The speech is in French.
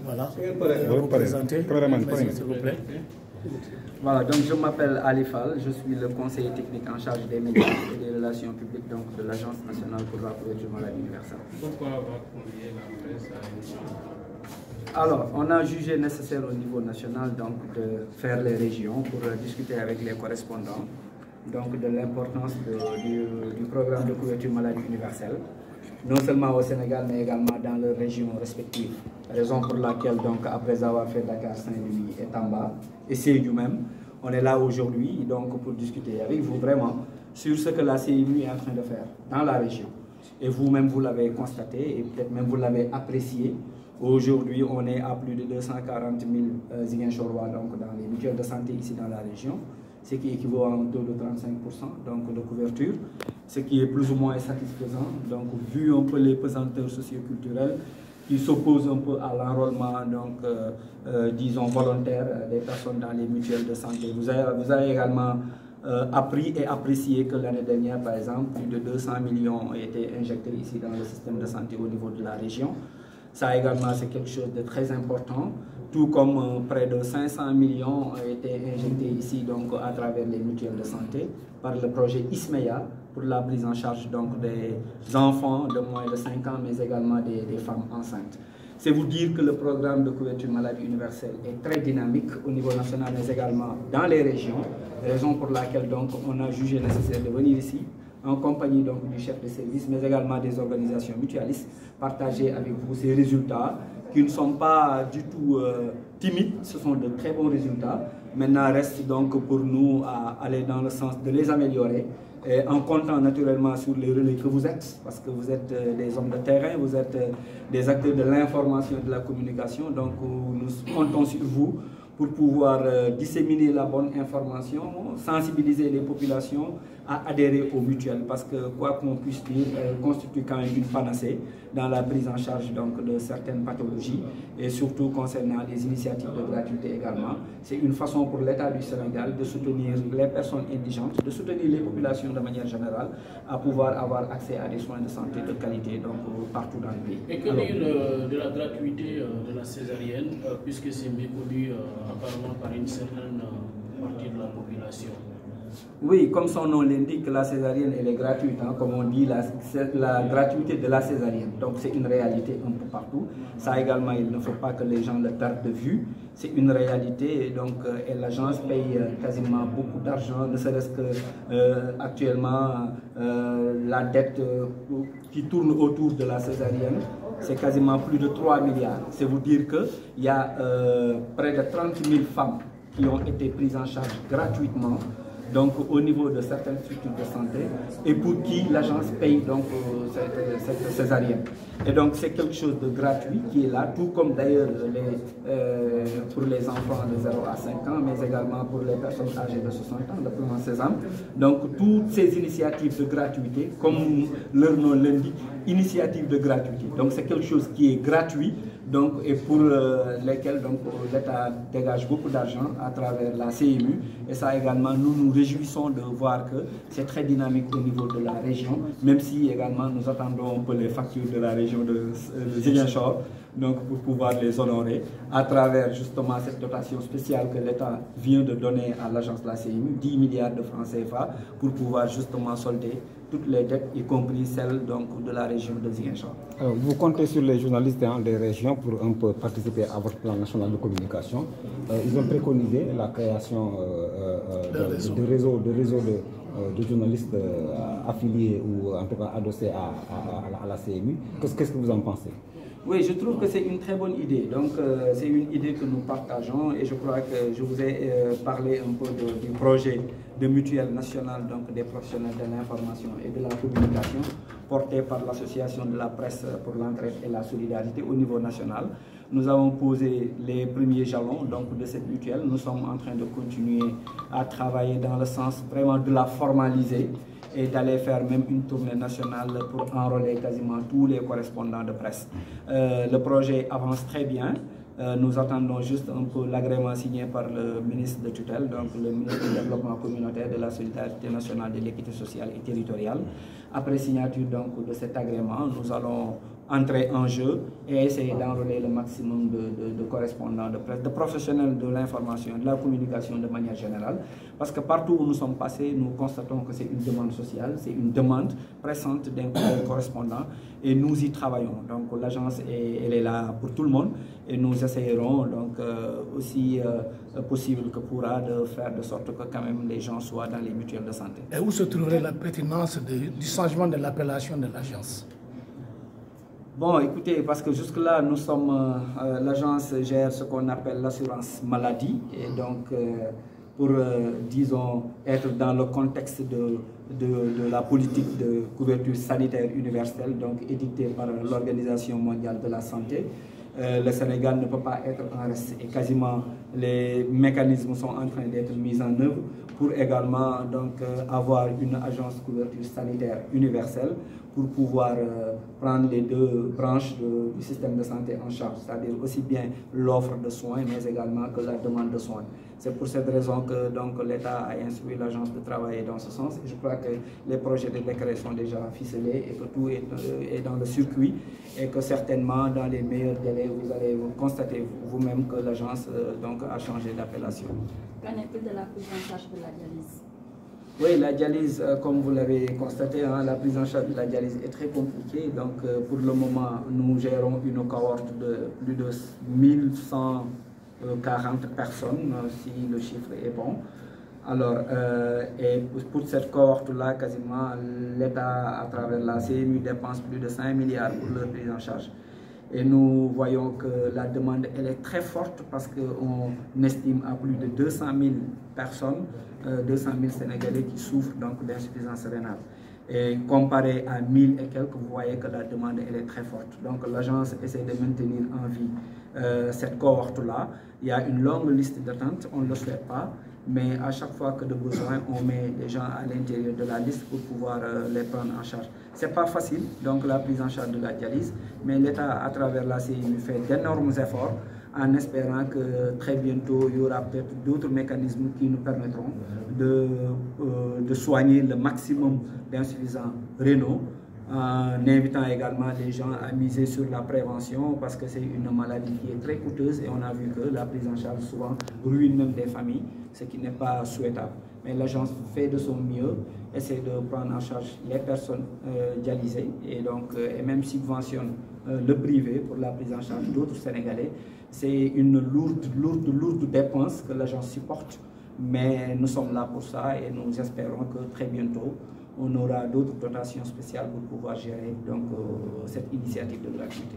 Voilà, vous vous présentez, s'il vous plaît. Voilà, donc je m'appelle Ali Fall, je suis le conseiller technique en charge des médias et des relations publiques donc, de l'Agence nationale pour la couverture maladie universelle. Pourquoi avoir convié la presse à l'émission? Alors, on a jugé nécessaire au niveau national donc, de faire les régions pour discuter avec les correspondants donc, de l'importance du programme de couverture maladie universelle, non seulement au Sénégal, mais également dans leurs régions respectives. Raison pour laquelle, donc, après avoir fait Dakar, Saint-Louis et Tamba, et Sédhiou même, on est là aujourd'hui donc, pour discuter avec vous vraiment sur ce que la CMU est en train de faire dans la région. Et vous-même, vous l'avez constaté et peut-être même vous l'avez apprécié. Aujourd'hui, on est à plus de 240 000 Ziguinchorois donc dans les mutuelles de santé ici dans la région, ce qui équivaut à un taux de 35% donc, de couverture, ce qui est plus ou moins satisfaisant. Donc, vu un peu les pesanteurs socioculturelles qui s'opposent un peu à l'enrôlement, donc, disons, volontaire des personnes dans les mutuelles de santé. Vous avez également appris et apprécié que l'année dernière, par exemple, plus de 200 millions ont été injectés ici dans le système de santé au niveau de la région. Ça également, c'est quelque chose de très important, tout comme près de 500 millions ont été injectés ici donc, à travers les mutuelles de santé par le projet ISMEA pour la prise en charge donc, des enfants de moins de 5 ans, mais également des femmes enceintes. C'est vous dire que le programme de couverture maladie universelle est très dynamique au niveau national, mais également dans les régions, raison pour laquelle donc, on a jugé nécessaire de venir ici en compagnie donc, du chef de service, mais également des organisations mutualistes, partager avec vous ces résultats qui ne sont pas du tout timides, ce sont de très bons résultats. Maintenant, reste donc pour nous à aller dans le sens de les améliorer, en comptant naturellement sur les relais que vous êtes, parce que vous êtes des hommes de terrain, vous êtes des acteurs de l'information et de la communication, donc nous comptons sur vous pour pouvoir disséminer la bonne information, sensibiliser les populations à adhérer aux mutuelles, parce que quoi qu'on puisse dire, elles constituent quand même une panacée dans la prise en charge donc, de certaines pathologies et surtout concernant les initiatives de gratuité également. C'est une façon pour l'État du Sénégal de soutenir les personnes indigentes, de soutenir les populations de manière générale à pouvoir avoir accès à des soins de santé de qualité donc, partout dans le pays. Et que dire de la gratuité de la césarienne, puisque c'est méconnu apparemment par une certaine partie de la population? Oui, comme son nom l'indique, la césarienne elle est gratuite, hein, comme on dit, la gratuité de la césarienne. Donc c'est une réalité un peu partout. Ça également, il ne faut pas que les gens le perdent de vue. C'est une réalité, donc et l'agence paye quasiment beaucoup d'argent, ne serait-ce que actuellement la dette qui tourne autour de la césarienne, c'est quasiment plus de 3 milliards. C'est vous dire qu'il y a près de 30 000 femmes qui ont été prises en charge gratuitement donc au niveau de certaines structures de santé et pour qui l'agence paye donc cette césarienne. Et donc c'est quelque chose de gratuit qui est là, tout comme d'ailleurs pour les enfants de 0 à 5 ans, mais également pour les personnes âgées de 60 ans, de plus de 16 ans. Donc toutes ces initiatives de gratuité, comme leur nom l'indique, initiatives de gratuité. Donc c'est quelque chose qui est gratuit, donc, et pour lesquels l'État dégage beaucoup d'argent à travers la CMU. Et ça également, nous nous réjouissons de voir que c'est très dynamique au niveau de la région, même si également nous attendons un peu les factures de la région de Ziguinchor, donc pour pouvoir les honorer à travers justement cette dotation spéciale que l'État vient de donner à l'agence de la CMU, 10 milliards de francs CFA, pour pouvoir justement solder toutes les dettes, y compris celles donc, de la région de Ziguinchor. Vous comptez sur les journalistes des régions pour un peu participer à votre plan national de communication. Ils ont préconisé la création de réseaux de journalistes affiliés ou en tout cas adossés à la CMU. Qu'est-ce que vous en pensez? Oui, je trouve que c'est une très bonne idée. Donc, c'est une idée que nous partageons et je crois que je vous ai parlé un peu du projet de mutuelle nationale donc des professionnels de l'information et de la communication porté par l'Association de la presse pour l'entraide et la solidarité au niveau national. Nous avons posé les premiers jalons donc, de cette mutuelle. Nous sommes en train de continuer à travailler dans le sens vraiment de la formaliser et d'aller faire même une tournée nationale pour enrôler quasiment tous les correspondants de presse. Le projet avance très bien. Nous attendons juste un peu l'agrément signé par le ministre de tutelle, donc le ministre du Développement communautaire, de la solidarité nationale, de l'équité sociale et territoriale. Après signature donc, de cet agrément, nous allons entrer en jeu et essayer d'enrôler le maximum de correspondants de presse, de professionnels de l'information, de la communication de manière générale. Parce que partout où nous sommes passés, nous constatons que c'est une demande sociale, c'est une demande pressante d'un correspondant et nous y travaillons. Donc l'agence, elle est là pour tout le monde et nous essayerons donc aussi possible que pourra de faire de sorte que quand même les gens soient dans les mutuelles de santé. Et où se trouverait la pertinence du changement de l'appellation de l'agence? Bon, écoutez, parce que jusque-là, nous sommes, l'agence gère ce qu'on appelle l'assurance maladie, et donc pour, disons, être dans le contexte de la politique de couverture sanitaire universelle, donc édictée par l'Organisation mondiale de la santé, le Sénégal ne peut pas être en reste et quasiment les mécanismes sont en train d'être mis en œuvre pour également donc, avoir une agence couverture sanitaire universelle pour pouvoir prendre les deux branches du système de santé en charge, c'est-à-dire aussi bien l'offre de soins mais également que la demande de soins. C'est pour cette raison que l'État a instruit l'agence de travailler dans ce sens. Et je crois que les projets de décret sont déjà ficelés et que tout est dans le circuit et que certainement dans les meilleurs délais vous allez constater vous-même que l'agence a changé d'appellation. Qu'en est-il de la prise en charge de la dialyse? Oui, la dialyse, comme vous l'avez constaté, hein, la prise en charge de la dialyse est très compliquée. Donc, pour le moment, nous gérons une cohorte de plus de 1140 personnes, si le chiffre est bon. Alors, et pour cette cohorte-là, quasiment, l'État, à travers la CMU, dépense plus de 5 milliards pour leur prise en charge. Et nous voyons que la demande elle est très forte parce qu'on estime à plus de 200 000 personnes, 200 000 Sénégalais qui souffrent donc d'insuffisance rénale. Et comparé à 1000 et quelques, vous voyez que la demande elle est très forte. Donc l'agence essaie de maintenir en vie cette cohorte-là. Il y a une longue liste d'attente, on ne le souhaite pas, mais à chaque fois que de besoin, on met les gens à l'intérieur de la liste pour pouvoir les prendre en charge. Ce n'est pas facile, donc la prise en charge de la dialyse, mais l'État, à travers la CMU, fait d'énormes efforts en espérant que très bientôt, il y aura peut-être d'autres mécanismes qui nous permettront de soigner le maximum d'insuffisants rénaux, en invitant également les gens à miser sur la prévention parce que c'est une maladie qui est très coûteuse et on a vu que la prise en charge souvent ruine même des familles, ce qui n'est pas souhaitable. Mais l'agence fait de son mieux, essaie de prendre en charge les personnes dialysées et même subventionne le privé pour la prise en charge d'autres Sénégalais. C'est une lourde dépense que l'agence supporte, mais nous sommes là pour ça et nous espérons que très bientôt on aura d'autres dotations spéciales pour pouvoir gérer cette initiative de gratuité.